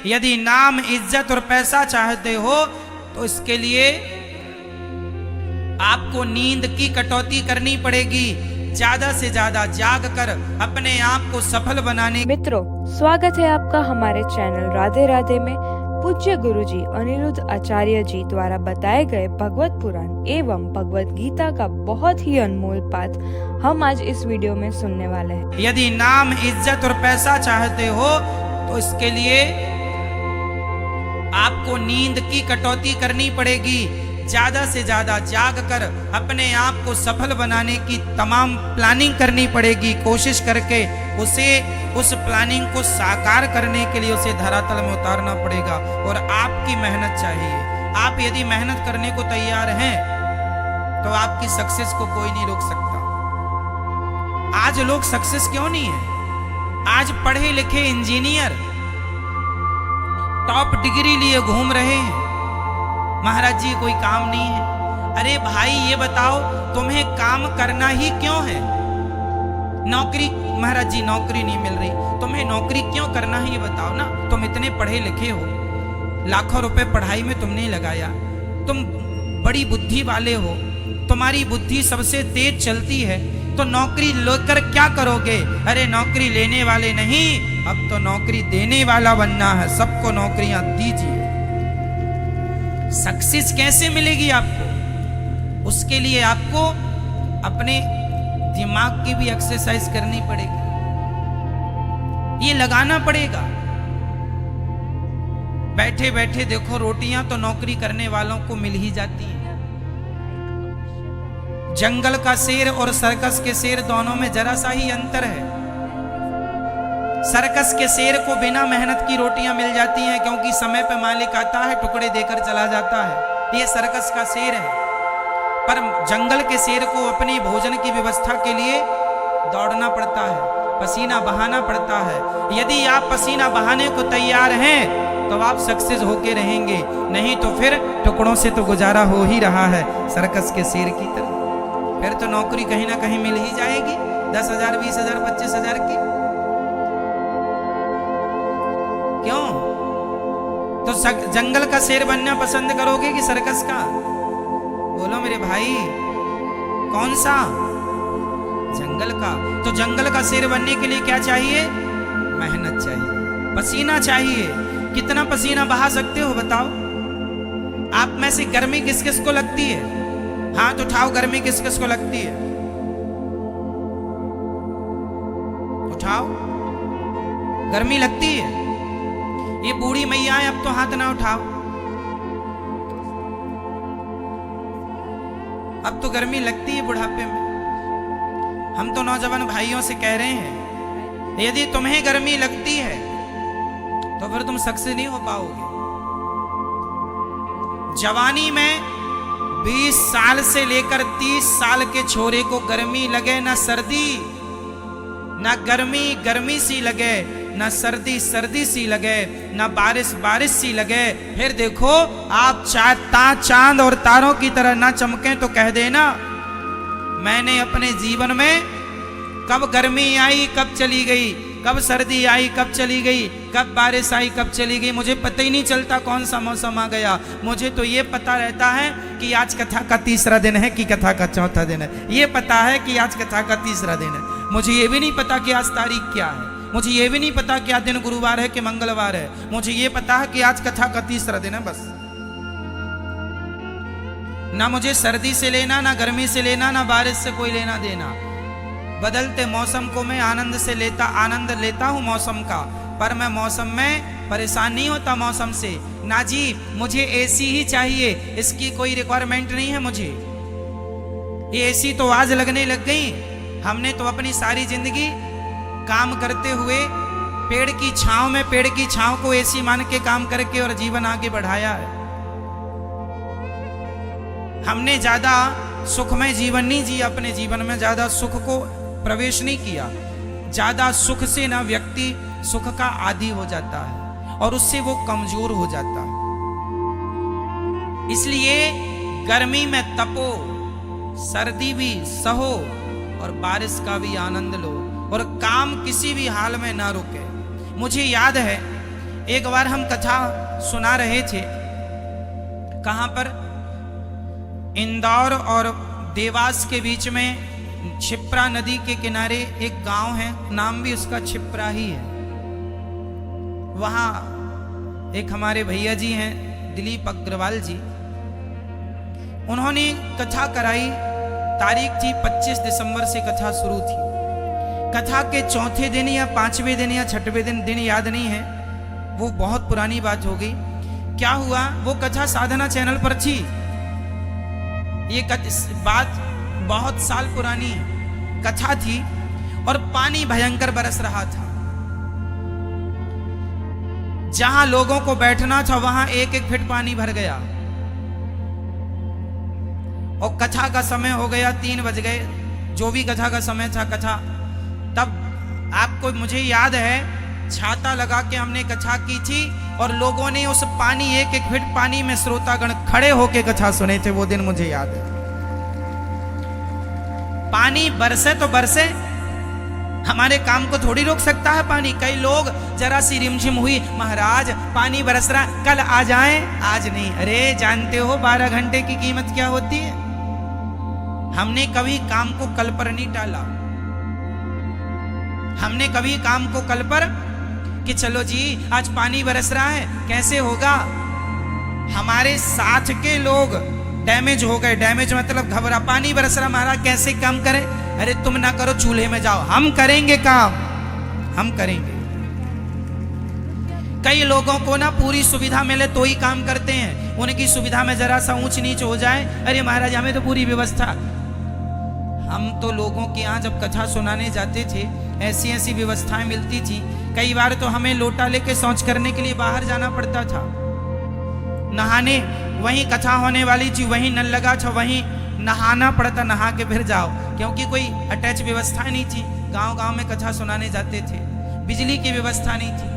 यदि नाम, इज्जत और पैसा चाहते हो तो इसके लिए आपको नींद की कटौती करनी पड़ेगी। ज्यादा से ज्यादा जाग कर अपने आप को सफल बनाने। मित्रों, स्वागत है आपका हमारे चैनल राधे राधे में। पूज्य गुरुजी अनिरुद्ध आचार्य जी द्वारा बताए गए भगवत पुराण एवं भगवत गीता का बहुत ही अनमोल पाठ हम आज इस वीडियो में सुनने वाले हैं। यदि नाम, इज्जत और पैसा चाहते हो तो इसके लिए आपको नींद की कटौती करनी पड़ेगी। ज्यादा से ज्यादा जाग कर अपने आप को सफल बनाने की तमाम प्लानिंग करनी पड़ेगी। कोशिश करके उस प्लानिंग को साकार करने के लिए उसे धरातल में उतारना पड़ेगा और आपकी मेहनत चाहिए। आप यदि मेहनत करने को तैयार हैं तो आपकी सक्सेस को कोई नहीं रोक सकता। आज लोग सक्सेस क्यों नहीं है? आज पढ़े लिखे इंजीनियर टॉप डिग्री लिए घूम रहे हैं। महाराज जी कोई काम नहीं है। अरे भाई ये बताओ, तुम्हें काम करना ही क्यों है? नौकरी, महाराज जी नौकरी नहीं मिल रही, तुम्हें नौकरी क्यों करना है ये बताओ ना। तुम इतने पढ़े लिखे हो, लाखों रुपए पढ़ाई में तुमने लगाया, तुम बड़ी बुद्धि वाले हो, तुम्हारी बुद्धि सबसे तेज चलती है, तो नौकरी लेकर क्या करोगे? अरे नौकरी लेने वाले नहीं, अब तो नौकरी देने वाला बनना है। सबको नौकरियां दीजिए। सक्सेस कैसे मिलेगी आपको? उसके लिए आपको अपने दिमाग की भी एक्सरसाइज करनी पड़ेगी, ये लगाना पड़ेगा। बैठे बैठे देखो रोटियां तो नौकरी करने वालों को मिल ही जाती हैं। जंगल का शेर और सर्कस के शेर दोनों में जरा सा ही अंतर है। सर्कस के शेर को बिना मेहनत की रोटियां मिल जाती हैं, क्योंकि समय पे मालिक आता है, टुकड़े देकर चला जाता है। ये सर्कस का शेर है। पर जंगल के शेर को अपने भोजन की व्यवस्था के लिए दौड़ना पड़ता है, पसीना बहाना पड़ता है। यदि आप पसीना बहाने को तैयार हैं तो आप सक्सेस होके रहेंगे, नहीं तो फिर टुकड़ों से तो गुजारा हो ही रहा है सर्कस के शेर की तरह। फिर तो नौकरी कहीं ना कहीं मिल ही जाएगी, 10,000, 20,000, 25,000 की। क्यों? तो जंगल का शेर बनना पसंद करोगे कि सर्कस का? बोलो मेरे भाई, कौन सा? जंगल का। तो जंगल का शेर बनने के लिए क्या चाहिए? मेहनत चाहिए, पसीना चाहिए। कितना पसीना बहा सकते हो बताओ? आप में से गर्मी किस किस को लगती है? हाथ उठाओ, गर्मी किस किस को लगती है? उठाओ। गर्मी लगती है? ये बूढ़ी मैया है, अब तो हाथ ना उठाओ। अब तो गर्मी लगती है बुढ़ापे में। हम तो नौजवान भाइयों से कह रहे हैं, यदि तुम्हें गर्मी लगती है तो फिर तुम सक्सेस नहीं हो पाओगे। जवानी में 20 साल से लेकर 30 साल के छोरे को गर्मी लगे ना सर्दी, ना गर्मी गर्मी सी लगे, ना सर्दी सर्दी सी लगे, ना बारिश बारिश सी लगे, फिर देखो आप चांद और तारों की तरह ना चमके तो कह देना मैंने अपने जीवन में कब गर्मी आई कब चली गई, कब सर्दी आई कब चली गई, कब बारिश आई कब चली गई, मुझे पता ही नहीं चलता कौन सा मौसम आ गया। मुझे तो ये पता रहता है कि आज कथा का तीसरा दिन है कि कथा का चौथा दिन है। ये पता है कि आज कथा का तीसरा दिन है। मुझे ये भी नहीं पता कि आज तारीख क्या है। मुझे ये भी नहीं पता कि आज दिन गुरुवार है कि मंगलवार है। मुझे ये पता है कि आज कथा का तीसरा दिन है, बस। ना मुझे सर्दी से लेना, ना गर्मी से लेना, ना बारिश से कोई लेना देना। बदलते मौसम को मैं आनंद लेता हूँ मौसम का, पर मैं मौसम में परेशान नहीं होता मौसम से। ना जी, मुझे एसी ही चाहिए, इसकी कोई रिक्वायरमेंट नहीं है मुझे। ये एसी तो आज लगने लग गई। हमने तो अपनी सारी जिंदगी काम करते हुए पेड़ की छांव में, पेड़ की छांव को एसी मान के काम करके और जीवन आगे बढ़ाया है। हमने ज्यादा सुखमय जीवन नहीं जिया, अपने जीवन में ज्यादा सुख को प्रवेश नहीं किया। ज्यादा सुख से ना व्यक्ति सुख का आदी हो जाता है और उससे वो कमजोर हो जाता है। इसलिए गर्मी में तपो, सर्दी भी सहो और बारिश का भी आनंद लो, और काम किसी भी हाल में ना रुके। मुझे याद है एक बार हम कथा सुना रहे थे, कहां पर, इंदौर और देवास के बीच में छिप्रा नदी के किनारे एक गांव है, नाम भी उसका छिप्रा ही है। वहां एक हमारे भैया जी हैं दिलीप अग्रवाल जी, उन्होंने कथा कराई। तारीख थी 25 दिसंबर से कथा शुरू थी। कथा के चौथे दिन या 5वें दिन या 6वें दिन याद नहीं है, वो बहुत पुरानी बात हो गई। क्या हुआ, वो कथा साधना चैनल पर थी। ये बात बहुत साल पुरानी कथा थी और पानी भयंकर बरस रहा था। जहां लोगों को बैठना था वहां 1-1 फीट पानी भर गया और कथा का समय हो गया, 3 बज गए, जो भी कथा का समय था कथा। तब आपको, मुझे याद है, छाता लगा के हमने कथा की थी और लोगों ने उस पानी 1-1 फीट पानी में श्रोतागण खड़े होके कथा सुने थे। वो दिन मुझे याद है। पानी बरसे तो बरसे, हमारे काम को थोड़ी रोक सकता है पानी। कई लोग जरा सी रिमझिम हुई, महाराज पानी बरस रहा, कल आ जाएं, आज नहीं। अरे जानते हो 12 घंटे की कीमत क्या होती है? हमने कभी काम को कल पर नहीं टाला। हमने कभी काम को कल पर कि चलो जी आज पानी बरस रहा है, कैसे होगा। हमारे साथ के लोग डैमेज हो गए। डैमेज मतलब घबरा, पानी बरस रहा महाराज कैसे काम करें? अरे तुम ना करो, चूल्हे में जाओ, हम करेंगे काम, हम करेंगे। कई लोगों को ना पूरी सुविधा मिले तो ही काम करते हैं। उनकी सुविधा में जरा सा ऊंच नीच हो जाए, अरे महाराज हमें तो पूरी व्यवस्था। हम तो लोगों के यहाँ जब कथा सुनाने जाते थे ऐसी ऐसी व्यवस्थाएं मिलती थी। कई बार तो हमें लोटा लेके शौच करने के लिए बाहर जाना पड़ता था। नहाने, वहीं कथा होने वाली थी, वहीं नल लगा था, वहीं नहाना पड़ता, नहा के फिर जाओ, क्योंकि कोई अटैच व्यवस्था नहीं थी। गांव गांव में कथा सुनाने जाते थे, बिजली की व्यवस्था नहीं थी।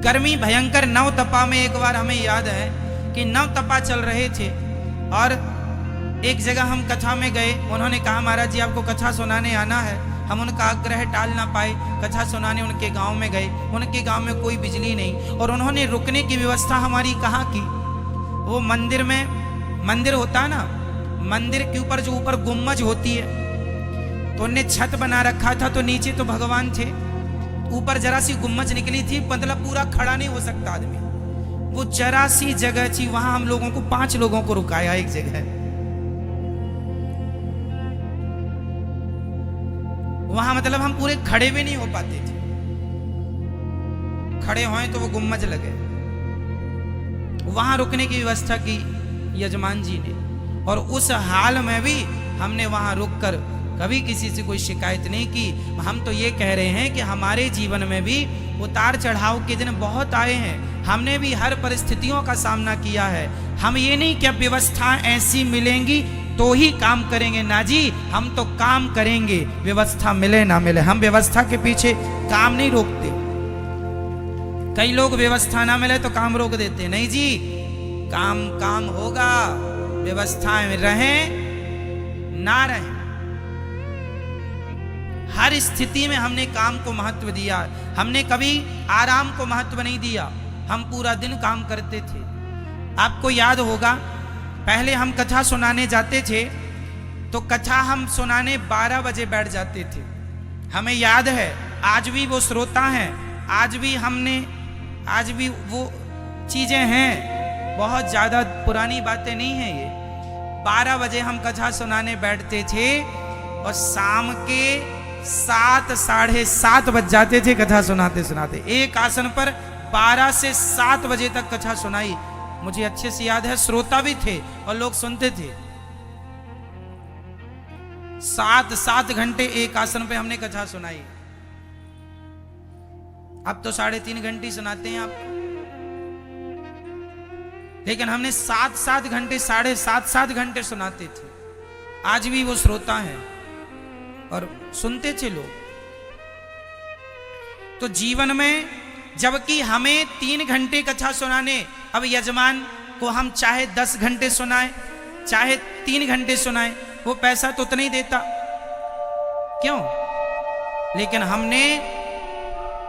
गर्मी भयंकर, 9 तपा में एक बार हमें याद है कि 9 तपा चल रहे थे और एक जगह हम कथा में गए। उन्होंने कहा महाराज जी आपको कथा सुनाने आना है। हम उनका आग्रह टाल ना पाए, कथा सुनाने उनके गांव में गए। उनके गांव में कोई बिजली नहीं और उन्होंने रुकने की व्यवस्था हमारी कहाँ की। वो मंदिर में, मंदिर होता है ना, मंदिर के ऊपर जो ऊपर गुम्मज होती है, तो उनने छत बना रखा था, तो नीचे तो भगवान थे, ऊपर जरा सी गुम्मज निकली थी, मतलब पूरा खड़ा नहीं हो सकता आदमी। वो जरा सी जगह थी, वहां हम लोगों को 5 लोगों को रुकाया एक जगह। वहां मतलब हम पूरे खड़े भी नहीं हो पाते थे, खड़े होए तो वो गुम्मज लगे। वहां रुकने की व्यवस्था की यजमान जी ने, और उस हाल में भी हमने वहां रुककर कभी किसी से कोई शिकायत नहीं की। हम तो ये कह रहे हैं कि हमारे जीवन में भी उतार चढ़ाव के दिन बहुत आए हैं, हमने भी हर परिस्थितियों का सामना किया है। हम ये नहीं कि व्यवस्था ऐसी मिलेंगी तो ही काम करेंगे, ना जी, हम तो काम करेंगे, व्यवस्था मिले ना मिले। हम व्यवस्था के पीछे काम नहीं रोकते। कई लोग व्यवस्था ना मिले तो काम रोक देते, नहीं जी, काम काम होगा, व्यवस्थाएं रहें ना रहें, हर स्थिति में हमने काम को महत्व दिया। हमने कभी आराम को महत्व नहीं दिया, हम पूरा दिन काम करते थे। आपको याद होगा पहले हम कथा सुनाने जाते थे तो कथा हम सुनाने 12 बजे बैठ जाते थे। हमें याद है, आज भी वो श्रोता हैं, आज भी वो चीजें हैं, बहुत ज्यादा पुरानी बातें नहीं हैं ये। 12 बजे हम कथा सुनाने बैठते थे और शाम के 7 साढ़े 7 बज जाते थे कथा सुनाते सुनाते। एक आसन पर 12 से 7 बजे तक कथा सुनाई। मुझे अच्छे से याद है, श्रोता भी थे और लोग सुनते थे। 7 घंटे एक आसन पे हमने कथा सुनाई। अब तो 3.5 घंटे सुनाते हैं आप, लेकिन हमने 7 घंटे, 7.5 घंटे सुनाते थे। आज भी वो श्रोता हैं और सुनते थे लोग। तो जीवन में, जबकि हमें 3 घंटे कथा सुनाने, अब यजमान को हम चाहे 10 घंटे सुनाएं, चाहे 3 घंटे सुनाएं, वो पैसा तो उतना ही देता, क्यों? लेकिन हमने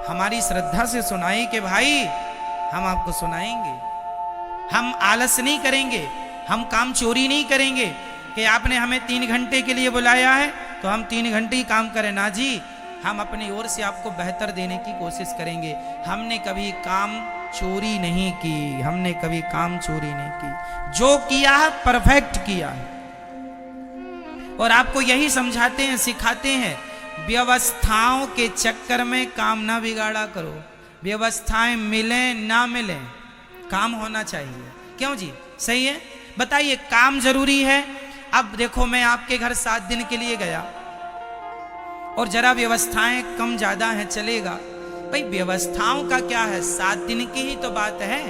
हमारी श्रद्धा से सुनाई कि भाई हम आपको सुनाएंगे, हम आलस नहीं करेंगे, हम काम चोरी नहीं करेंगे कि आपने हमें 3 घंटे के लिए बुलाया है तो हम 3 घंटे ही काम करें। ना जी, हम अपनी ओर से आपको बेहतर देने की कोशिश करेंगे। हमने कभी काम चोरी नहीं की, हमने कभी काम चोरी नहीं की। जो किया है परफेक्ट किया है। और आपको यही समझाते हैं, सिखाते हैं, व्यवस्थाओं के चक्कर में काम ना बिगाड़ा करो। व्यवस्थाएं मिले ना मिले, काम होना चाहिए। क्यों जी, सही है? बताइए, काम जरूरी है। अब देखो, मैं आपके घर 7 दिन के लिए गया और जरा व्यवस्थाएं कम ज्यादा हैं, चलेगा भाई। व्यवस्थाओं का क्या है, 7 दिन की ही तो बात है।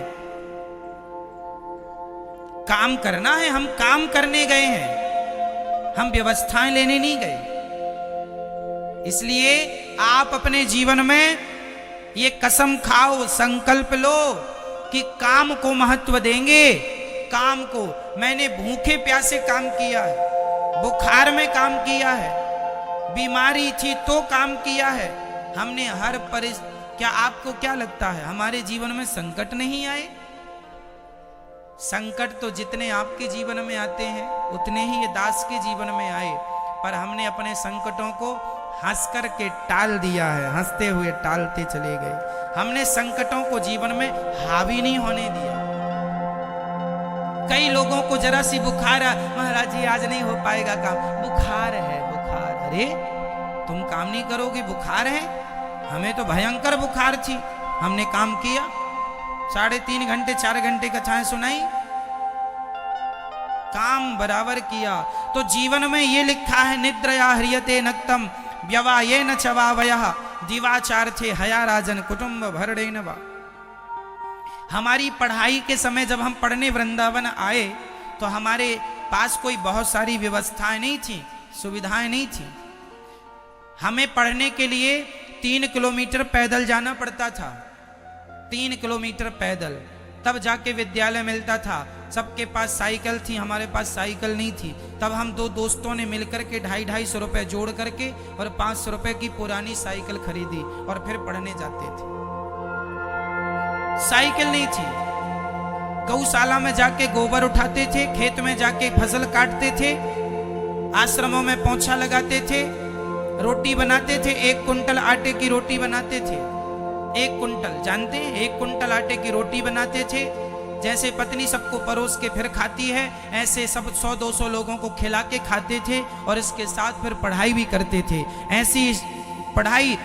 काम करना है, हम काम करने गए हैं, हम व्यवस्थाएं लेने नहीं गए। इसलिए आप अपने जीवन में ये कसम खाओ, संकल्प लो कि काम को महत्व देंगे। काम को, मैंने भूखे प्यासे काम किया है, बुखार में काम किया है, बीमारी थी तो काम किया है। हमने हर क्या आपको क्या लगता है हमारे जीवन में संकट नहीं आए? संकट तो जितने आपके जीवन में आते हैं उतने ही ये दास के जीवन में आए, पर हमने अपने संकटों को हंस कर के टाल दिया है, हंसते हुए टालते चले गए। हमने संकटों को जीवन में हावी नहीं होने दिया। कई लोगों को जरा सी बुखार, महाराज जी आज नहीं हो पाएगा काम, बुखार है, बुखार। अरे तुम काम नहीं करोगे, बुखार है? हमें तो भयंकर बुखार थी, हमने काम किया, 3.5 घंटे 4 घंटे कथाएं सुनाई, काम बराबर किया। तो जीवन में ये लिखा है, निद्रया ह्रियते नक्तम व्यवायेन चवावयः दिवाचार्थे हया राजन कुटुंब भरणेन वा। हमारी पढ़ाई के समय जब हम पढ़ने वृंदावन आए तो हमारे पास कोई बहुत सारी व्यवस्थाएं नहीं थी, सुविधाएं नहीं थी। हमें पढ़ने के लिए 3 किलोमीटर पैदल जाना पड़ता था, 3 किलोमीटर पैदल, तब जाके विद्यालय मिलता था। सबके पास साइकिल थी, हमारे पास साइकिल नहीं थी। तब हम 2 दोस्तों ने मिलकर के 250 रुपए जोड़ करके और 500 रुपए की पुरानी साइकिल खरीदी और फिर पढ़ने जाते थे। साइकिल नहीं थी, गौशाला में जाके गोबर उठाते थे, खेत में जाके फसल काटते थे, आश्रमों में पोंछा लगाते थे, रोटी बनाते थे, 1 कुंटल आटे की रोटी बनाते थे। 1 कुंटल, जानते हैं, 1 कुंटल आटे की रोटी बनाते थे। जैसे पत्नी सबको परोस के फिर खाती है, ऐसे सब 100-200 लोगों को खिला के खाते थे और इसके साथ फिर पढ़ाई भी करते थे। ऐसी पढ़ाई,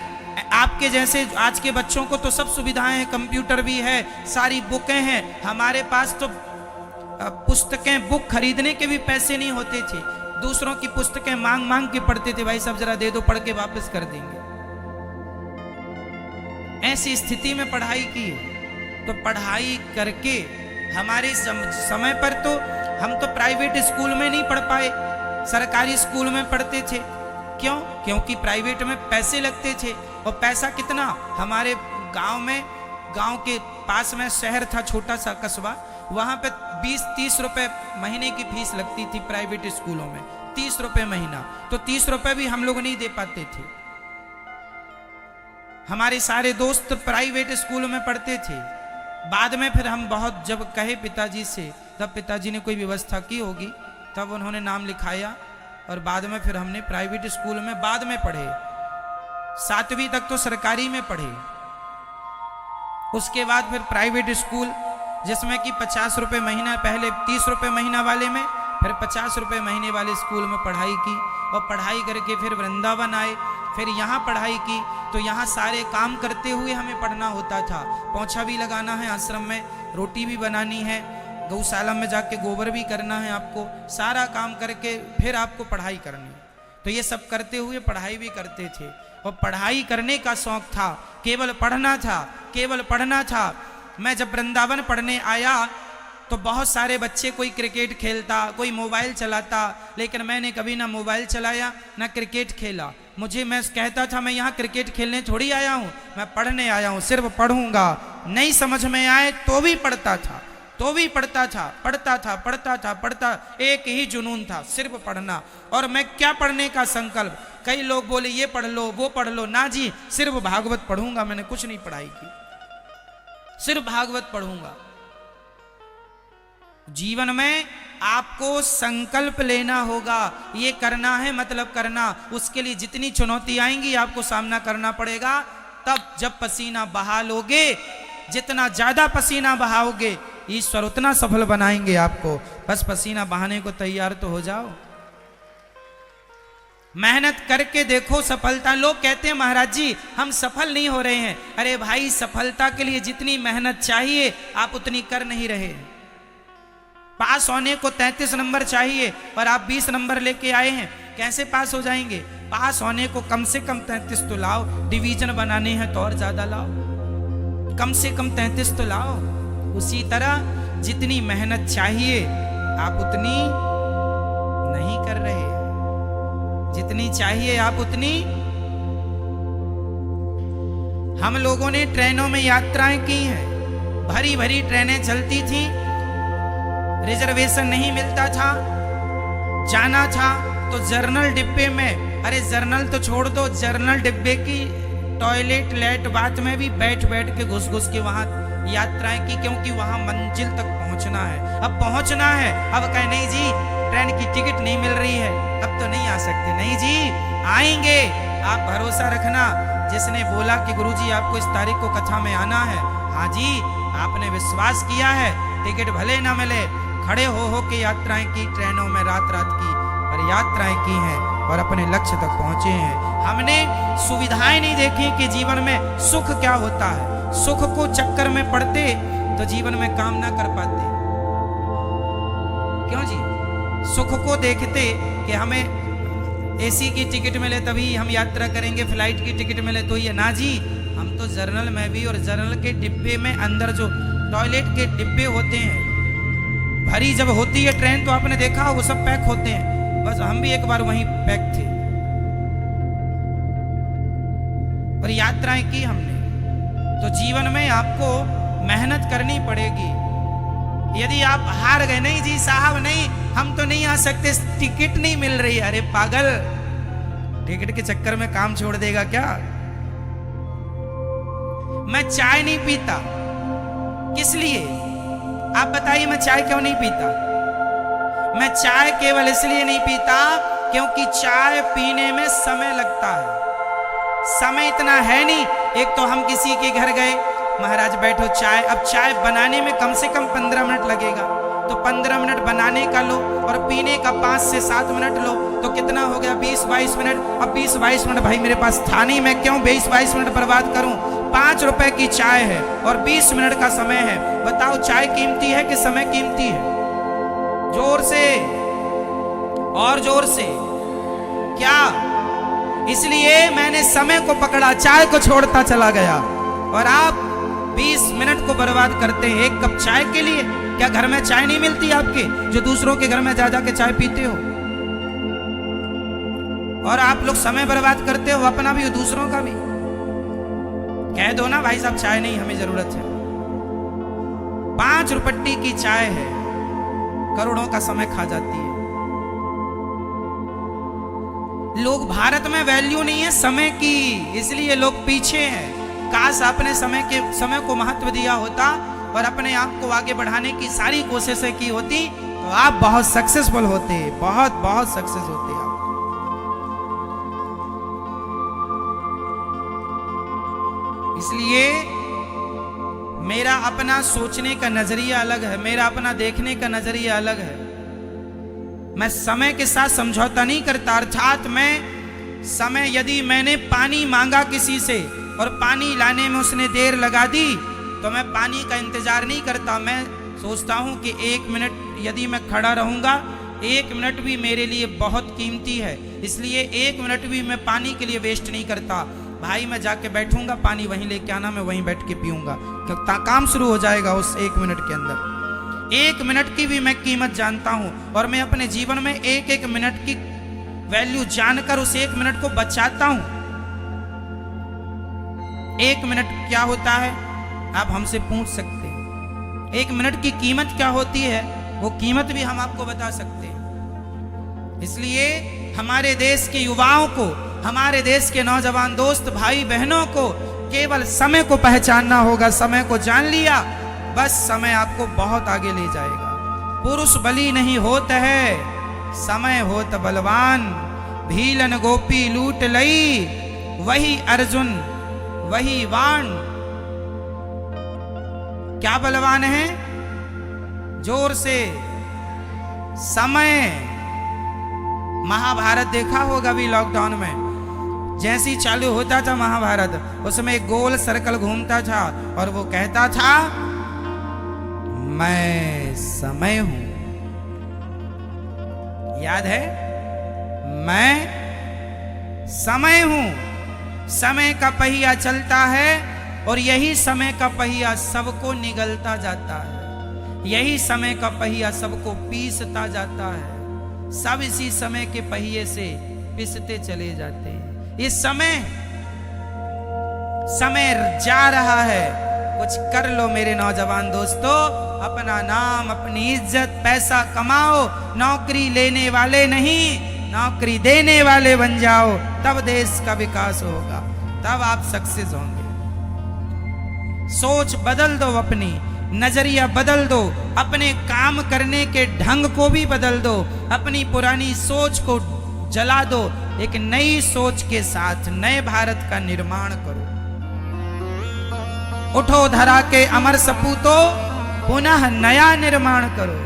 आपके जैसे आज के बच्चों को तो सब सुविधाएं हैं, कंप्यूटर भी है, सारी बुकें हैं। हमारे पास तो पुस्तकें, बुक खरीदने के भी पैसे नहीं होते थे। दूसरों की पुस्तकें मांग मांग के पढ़ते थे, भाई सब जरा दे दो, पढ़ के वापस कर देंगे। ऐसी स्थिति में पढ़ाई की। तो पढ़ाई करके हमारे समय पर तो हम तो प्राइवेट स्कूल में नहीं पढ़ पाए, सरकारी स्कूल में पढ़ते थे। क्यों? क्योंकि प्राइवेट में पैसे लगते थे। और पैसा कितना? हमारे गांव में, गांव के पास में शहर था, छोटा सा कस्बा, वहां पे 20-30 रुपए महीने की फीस लगती थी प्राइवेट स्कूलों में, 30 रुपए महीना। तो 30 रुपए भी हम लोग नहीं दे पाते थे। हमारे सारे दोस्त प्राइवेट स्कूल में पढ़ते थे। बाद में फिर हम बहुत जब कहे पिताजी से, तब पिताजी ने कोई व्यवस्था की होगी, तब उन्होंने नाम लिखाया और बाद में फिर हमने प्राइवेट स्कूल में बाद में पढ़े। 7वीं तक तो सरकारी में पढ़े, उसके बाद फिर प्राइवेट स्कूल जिसमें कि 50 रुपए महीना, पहले 30 रुपए महीना वाले में, फिर 50 रुपए महीने वाले स्कूल में पढ़ाई की। और पढ़ाई करके फिर वृंदावन आए, फिर यहाँ पढ़ाई की। तो यहाँ सारे काम करते हुए हमें पढ़ना होता था। पोंछा भी लगाना है आश्रम में, रोटी भी बनानी है, गौशाला में जाके गोबर भी करना है आपको, सारा काम करके फिर आपको पढ़ाई करनी। तो ये सब करते हुए पढ़ाई भी करते थे। और पढ़ाई करने का शौक था, केवल पढ़ना था, केवल पढ़ना था। मैं जब वृंदावन पढ़ने आया तो बहुत सारे बच्चे, कोई क्रिकेट खेलता, कोई मोबाइल चलाता, लेकिन मैंने कभी ना मोबाइल चलाया ना क्रिकेट खेला। मैं कहता था मैं यहाँ क्रिकेट खेलने थोड़ी आया हूँ, मैं पढ़ने आया हूँ, सिर्फ पढ़ूंगा। नहीं समझ में आए तो भी पढ़ता था, तो भी पढ़ता था, पढ़ता था, पढ़ता था, पढ़ता। एक ही जुनून था, सिर्फ पढ़ना। और मैं क्या पढ़ने का संकल्प कई लोग बोले ये पढ़ लो वो पढ़ लो, ना जी सिर्फ भागवत पढ़ूंगा, मैंने कुछ नहीं पढ़ाई की, सिर्फ भागवत पढ़ूंगा। जीवन में आपको संकल्प लेना होगा, ये करना है मतलब करना, उसके लिए जितनी चुनौती आएंगी आपको सामना करना पड़ेगा। तब जब पसीना बहा लोगे, जितना ज्यादा पसीना बहाओगे ईश्वर उतना सफल बनाएंगे आपको। बस पसीना बहाने को तैयार तो हो जाओ, मेहनत करके देखो सफलता। लोग कहते हैं महाराज जी हम सफल नहीं हो रहे हैं। अरे भाई, सफलता के लिए जितनी मेहनत चाहिए आप उतनी कर नहीं रहे। पास होने को 33 नंबर चाहिए और आप 20 नंबर लेके आए हैं, कैसे पास हो जाएंगे? पास होने को कम से कम 33 तो लाओ, डिवीजन बनाने हैं तो और ज्यादा लाओ, कम से कम 33 तो लाओ। उसी तरह जितनी मेहनत चाहिए आप उतनी नहीं कर रहे, जितनी चाहिए आप उतनी। हम लोगों ने ट्रेनों में यात्राएं की हैं, भरी भरी ट्रेनें चलती थी, रिजर्वेशन नहीं मिलता था, जाना था तो जर्नल डिब्बे में, अरे जर्नल तो छोड़ दो, जर्नल डिब्बे की टॉयलेट लेट बाथ में भी बैठ बैठ के घुस घुस के वहां यात्राएं की, क्योंकि वहां मंजिल तक पहुंचना है। अब पहुंचना है, अब कहे नहीं जी ट्रेन की टिकट नहीं मिल रही है, अब तो नहीं आ सकते। नहीं जी आएंगे, आप भरोसा रखना। जिसने बोला कि गुरुजी आपको इस तारीख को कथा में आना है, हाँ जी आपने विश्वास किया है, टिकट भले ना मिले, खड़े हो के यात्राएं की, ट्रेनों में रात रात की, पर यात्राएं की हैं और अपने लक्ष्य तक पहुंचे हैं। हमने सुविधाएं नहीं देखी कि जीवन में सुख क्या होता है। सुख को चक्कर में पड़ते तो जीवन में काम ना कर पाते। क्यों जी? सुख को देखते कि हमें एसी की टिकट मिले तभी हम यात्रा करेंगे, फ्लाइट की टिकट मिले तो ये, ना जी हम तो जर्नल में भी, और जर्नल के डिब्बे में अंदर जो टॉयलेट के डिब्बे होते हैं, भरी जब होती है ट्रेन तो आपने देखा वो सब पैक होते हैं, बस हम भी एक बार वहीं पैक थे और यात्राएं की हमने। तो जीवन में आपको मेहनत करनी पड़ेगी। यदि आप हार गए, नहीं जी साहब नहीं हम तो नहीं आ सकते, टिकट नहीं मिल रही, अरे पागल, टिकट के चक्कर में काम छोड़ देगा क्या? मैं चाय नहीं पीता, किस लिए? आप बताइए, मैं चाय क्यों नहीं पीता? मैं चाय केवल इसलिए नहीं पीता क्योंकि चाय पीने में समय लगता है। समय इतना है नहीं। एक तो हम किसी के घर गए, महाराज बैठो चाय, अब चाय बनाने में कम से कम 15 मिनट लगेगा, तो 15 मिनट बनाने का लो और पीने का 5 से 7 मिनट लो, तो कितना हो गया? 20-22 मिनट। अब 20-22 मिनट भाई मेरे पास था नहीं, मैं क्यों 20-22 मिनट बर्बाद करूं? 5 रुपए की चाय है और 20 मिनट का समय है, बताओ चाय कीमती है कि समय कीमती है? जोर से और जोर से, क्या? इसलिए मैंने समय को पकड़ा, चाय को छोड़ता चला गया। और आप 20 मिनट को बर्बाद करते हैं एक कप चाय के लिए। क्या घर में चाय नहीं मिलती आपके, जो दूसरों के घर में जा के चाय पीते हो? और आप लोग समय बर्बाद करते हो, अपना भी दूसरों का भी। कह दो ना भाई साहब चाय नहीं, हमें जरूरत है। 5 रुपट्टी की चाय है, करोड़ों का समय खा जाती है। लोग, भारत में वैल्यू नहीं है समय की, इसलिए लोग पीछे हैं। काश आपने समय को महत्व दिया होता और अपने आप को आगे बढ़ाने की सारी कोशिशें की होती तो आप बहुत सक्सेसफुल होते, बहुत बहुत सक्सेस होते आप। इसलिए मेरा अपना सोचने का नजरिया अलग है, मेरा अपना देखने का नजरिया अलग है। मैं समय के साथ समझौता नहीं करता। अर्थात मैं समय, यदि मैंने पानी मांगा किसी से और पानी लाने में उसने देर लगा दी तो मैं पानी का इंतजार नहीं करता। मैं सोचता हूं कि 1 मिनट यदि मैं खड़ा रहूंगा, 1 मिनट भी मेरे लिए बहुत कीमती है, इसलिए 1 मिनट भी मैं पानी के लिए वेस्ट नहीं करता। भाई मैं जाके बैठूंगा, पानी वहीं लेके आना, मैं वहीं बैठ के पीऊंगा, क्योंकि काम शुरू हो जाएगा उस 1 मिनट के अंदर। 1 मिनट की भी मैं कीमत जानता हूं और मैं अपने जीवन में 1-1 मिनट की वैल्यू जानकर उस 1 मिनट को बचाता हूं। 1 मिनट क्या होता है आप हमसे पूछ सकते हैं। 1 मिनट की कीमत क्या होती है, वो कीमत भी हम आपको बता सकते हैं। इसलिए हमारे देश के युवाओं को, हमारे देश के नौजवान दोस्त भाई बहनों को केवल समय को पहचानना होगा। समय को जान लिया, बस समय आपको बहुत आगे ले जाएगा। पुरुष बली नहीं होत है, समय होत बलवान। भीलन गोपी लूट लई, वही अर्जुन वही वाण। क्या बलवान है? जोर से समय। महाभारत देखा होगा अभी लॉकडाउन में, जैसी चालू होता था महाभारत, उसमें गोल सर्कल घूमता था और वो कहता था मैं समय हूं। याद है? मैं समय हूं। समय का पहिया चलता है और यही समय का पहिया सबको निगलता जाता है। यही समय का पहिया सबको पीसता जाता है। सब इसी समय के पहिए से पिसते चले जाते हैं। ये समय जा रहा है, कुछ कर लो मेरे नौजवान दोस्तों। अपना नाम, अपनी इज्जत, पैसा कमाओ। नौकरी लेने वाले नहीं, नौकरी देने वाले बन जाओ, तब देश का विकास होगा, तब आप सक्सेस होंगे। सोच बदल दो, अपनी नजरिया बदल दो, अपने काम करने के ढंग को भी बदल दो, अपनी पुरानी सोच को जला दो, एक नई सोच के साथ नए भारत का निर्माण करो। उठो धरा के अमर सपूतो, पुनः नया निर्माण करो।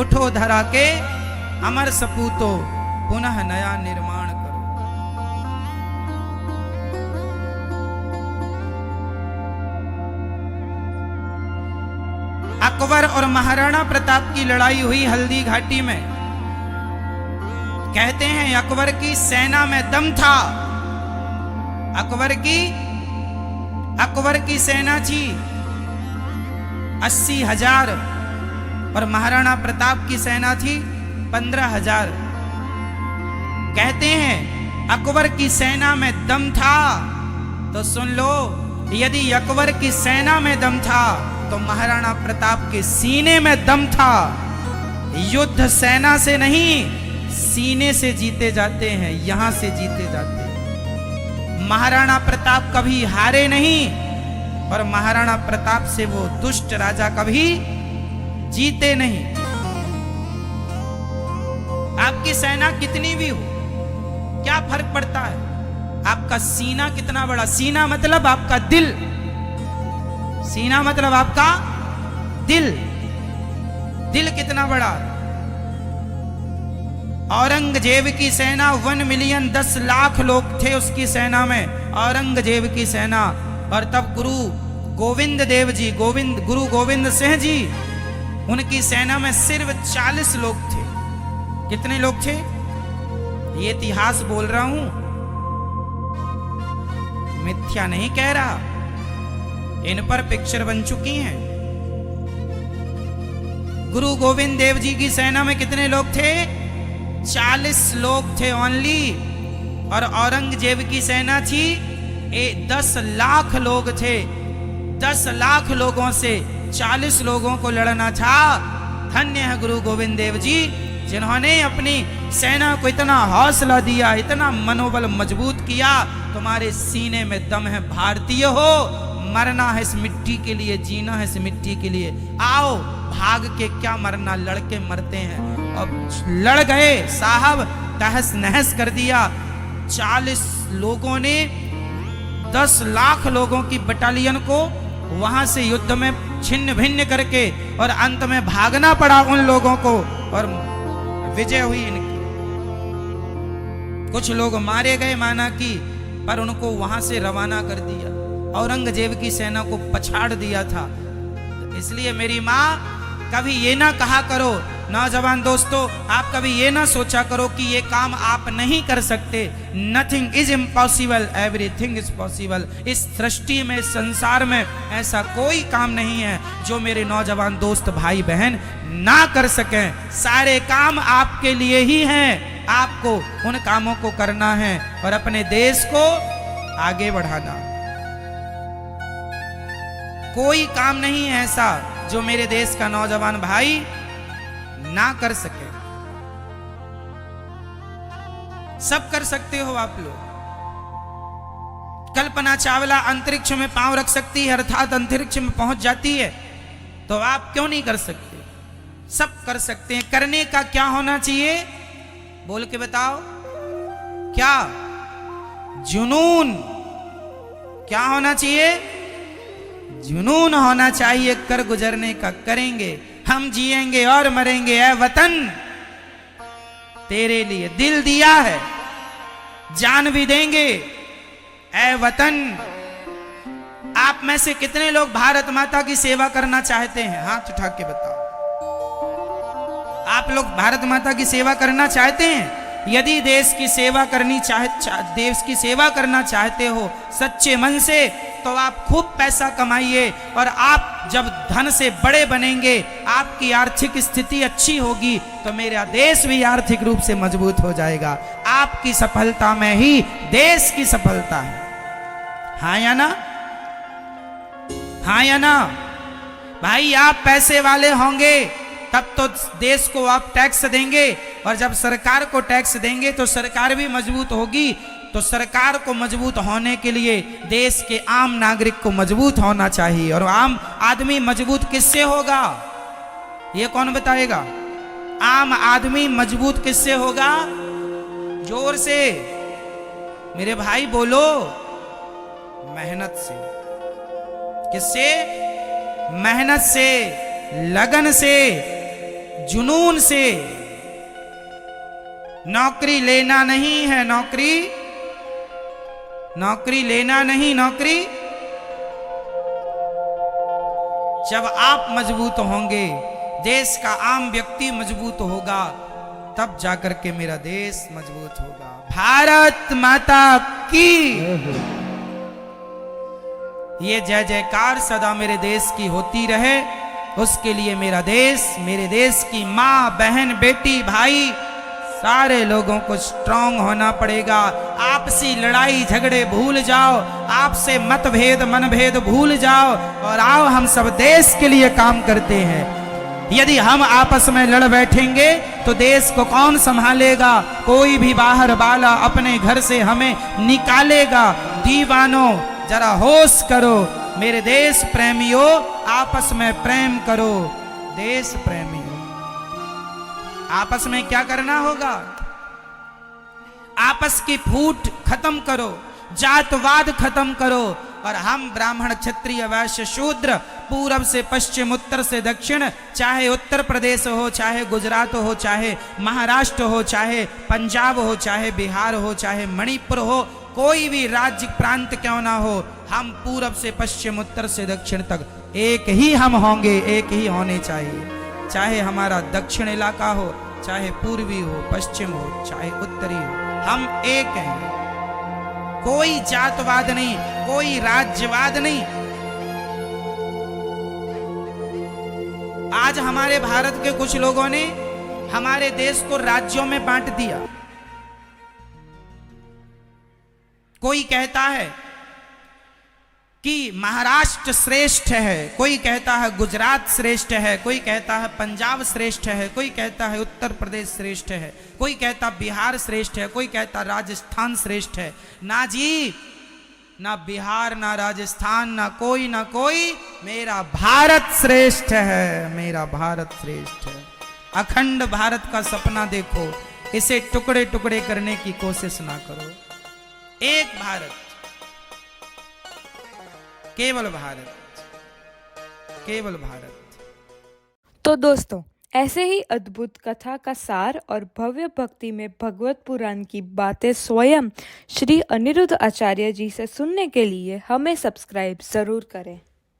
उठो धरा के अमर सपूतो, पुनः नया निर्माण करो। अकबर और महाराणा प्रताप की लड़ाई हुई हल्दी घाटी में। कहते हैं अकबर की सेना में दम था। अकबर की सेना थी 80,000 और महाराणा प्रताप की सेना थी 15,000। कहते हैं अकबर की सेना में दम था, तो सुन लो, यदि अकबर की सेना में दम था तो महाराणा प्रताप के सीने में दम था। युद्ध सेना से नहीं, सीने से जीते जाते हैं, यहां से जीते जाते हैं। महाराणा प्रताप कभी हारे नहीं और महाराणा प्रताप से वो दुष्ट राजा कभी जीते नहीं। आपकी सेना कितनी भी हो, क्या फर्क पड़ता है? आपका सीना कितना बड़ा। सीना मतलब आपका दिल। सीना मतलब आपका दिल। दिल कितना बड़ा। औरंगजेब की सेना 1 मिलियन 10 लाख लोग थे उसकी सेना में, औरंगजेब की सेना। और तब गुरु गोविंद सिंह जी, उनकी सेना में सिर्फ 40 लोग थे। कितने लोग थे? ये इतिहास बोल रहा हूं, मिथ्या नहीं कह रहा। इन पर पिक्चर बन चुकी हैं। गुरु गोविंद देव जी की सेना में कितने लोग थे? 40 लोग थे ओनली। और औरंगजेब की सेना थी 10 लाख लोग थे। 10 लाख लोगों से 40 लोगों को लड़ना था। धन्य है गुरु गोविंद देव जी, जिन्होंने अपनी सेना को इतना हौसला दिया, इतना मनोबल मजबूत किया। तुम्हारे सीने में दम है, भारतीय हो, मरना है इस मिट्टी के लिए, जीना है इस मिट्टी के लिए। आओ, भाग के क्या मरना, लड़के मरते हैं। और लड़ गए साहब, तहस नहस कर दिया। 40 लोगों ने 10 लाख लोगों की बटालियन को वहां से युद्ध में छिन्न भिन्न करके, और अंत में भागना पड़ा उन लोगों को, और विजय हुई इनकी। कुछ लोग मारे गए माना कि, पर उनको वहां से रवाना कर दिया। औरंगजेब की सेना को पछाड़ दिया था। इसलिए मेरी माँ, कभी ये ना कहा करो, नौजवान दोस्तों, आप कभी ये ना सोचा करो कि ये काम आप नहीं कर सकते। Nothing is impossible, everything is possible. इस सृष्टि में, संसार में ऐसा कोई काम नहीं है जो मेरे नौजवान दोस्त भाई बहन ना कर सकें। सारे काम आपके लिए ही हैं। आपको उन कामों को करना है और अपने देश को आगे बढ़ाना। कोई काम नहीं है ऐसा जो मेरे देश का नौजवान भाई ना कर सके। सब कर सकते हो आप लोग। कल्पना चावला अंतरिक्ष में पांव रख सकती है, अर्थात अंतरिक्ष में पहुंच जाती है, तो आप क्यों नहीं कर सकते? सब कर सकते हैं। करने का क्या होना चाहिए? बोल के बताओ। क्या? जुनून। क्या होना चाहिए? जुनून होना चाहिए। कर गुजरने का करेंगे, हम जिएंगे और मरेंगे ऐ वतन तेरे लिए दिल दिया है, जान भी देंगे ऐ वतन। आप में से कितने लोग भारत माता की सेवा करना चाहते हैं? हाथ उठा के बताओ। आप लोग भारत माता की सेवा करना चाहते हैं? यदि देश की सेवा करना चाहते हो सच्चे मन से, तो आप खूब पैसा कमाइए, और आप जब धन से बड़े बनेंगे, आपकी आर्थिक स्थिति अच्छी होगी, तो मेरा देश भी आर्थिक रूप से मजबूत हो जाएगा। आपकी सफलता में ही देश की सफलता है। हाँ या ना? हाँ या ना? भाई आप पैसे वाले होंगे तब तो देश को आप टैक्स देंगे, और जब सरकार को टैक्स देंगे तो सरकार भी मजबूत होगी। तो सरकार को मजबूत होने के लिए देश के आम नागरिक को मजबूत होना चाहिए। और आम आदमी मजबूत किससे होगा? ये कौन बताएगा? आम आदमी मजबूत किससे होगा? जोर से मेरे भाई बोलो। मेहनत से। किससे? मेहनत से, लगन से, जुनून से। नौकरी लेना नहीं है, नौकरी लेना नहीं, नौकरी। जब आप मजबूत होंगे, देश का आम व्यक्ति मजबूत होगा, तब जाकर के मेरा देश मजबूत होगा। भारत माता की ये जय जयकार सदा मेरे देश की होती रहे। उसके लिए मेरा देश, मेरे देश की माँ, बहन, बेटी, भाई, सारे लोगों को स्ट्रांग होना पड़ेगा। आपसी लड़ाई झगड़े भूल जाओ, आपसे मतभेद मनभेद भूल जाओ, और आओ हम सब देश के लिए काम करते हैं। यदि हम आपस में लड़ बैठेंगे तो देश को कौन संभालेगा? कोई भी बाहर वाला अपने घर से हमें निकालेगा। दीवानों जरा होश करो, मेरे देश प्रेमियों, आपस में प्रेम करो। देश प्रेमियों, आपस में क्या करना होगा? आपस की फूट खत्म करो, जातवाद खत्म करो, और हम ब्राह्मण, क्षत्रिय, वैश्य, शूद्र, पूरब से पश्चिम, उत्तर से दक्षिण, चाहे उत्तर प्रदेश हो, चाहे गुजरात हो, चाहे महाराष्ट्र हो, चाहे पंजाब हो, चाहे बिहार हो, चाहे मणिपुर हो, कोई भी राज्य प्रांत क्यों ना हो, हम पूरब से पश्चिम, उत्तर से दक्षिण तक एक ही हम होंगे, एक ही होने चाहिए। चाहे हमारा दक्षिण इलाका हो, चाहे पूर्वी हो, पश्चिम हो, चाहे उत्तरी हो, हम एक हैं। कोई जातवाद नहीं, कोई राज्यवाद नहीं। आज हमारे भारत के कुछ लोगों ने हमारे देश को राज्यों में बांट दिया। कोई कहता है कि महाराष्ट्र श्रेष्ठ है, कोई कहता है गुजरात श्रेष्ठ है, कोई कहता है पंजाब श्रेष्ठ है, कोई कहता है उत्तर प्रदेश श्रेष्ठ है, कोई कहता बिहार श्रेष्ठ है, कोई कहता राजस्थान श्रेष्ठ है। ना जी, ना बिहार, ना राजस्थान, ना कोई, मेरा भारत श्रेष्ठ है, मेरा भारत श्रेष्ठ है। अखंड भारत का सपना देखो, इसे टुकड़े टुकड़े करने की कोशिश ना करो। एक भारत, केवल भारत, केवल भारत। तो दोस्तों, ऐसे ही अद्भुत कथा का सार और भव्य भक्ति में भगवत पुराण की बातें स्वयं श्री अनिरुद्ध आचार्य जी से सुनने के लिए हमें सब्सक्राइब जरूर करें।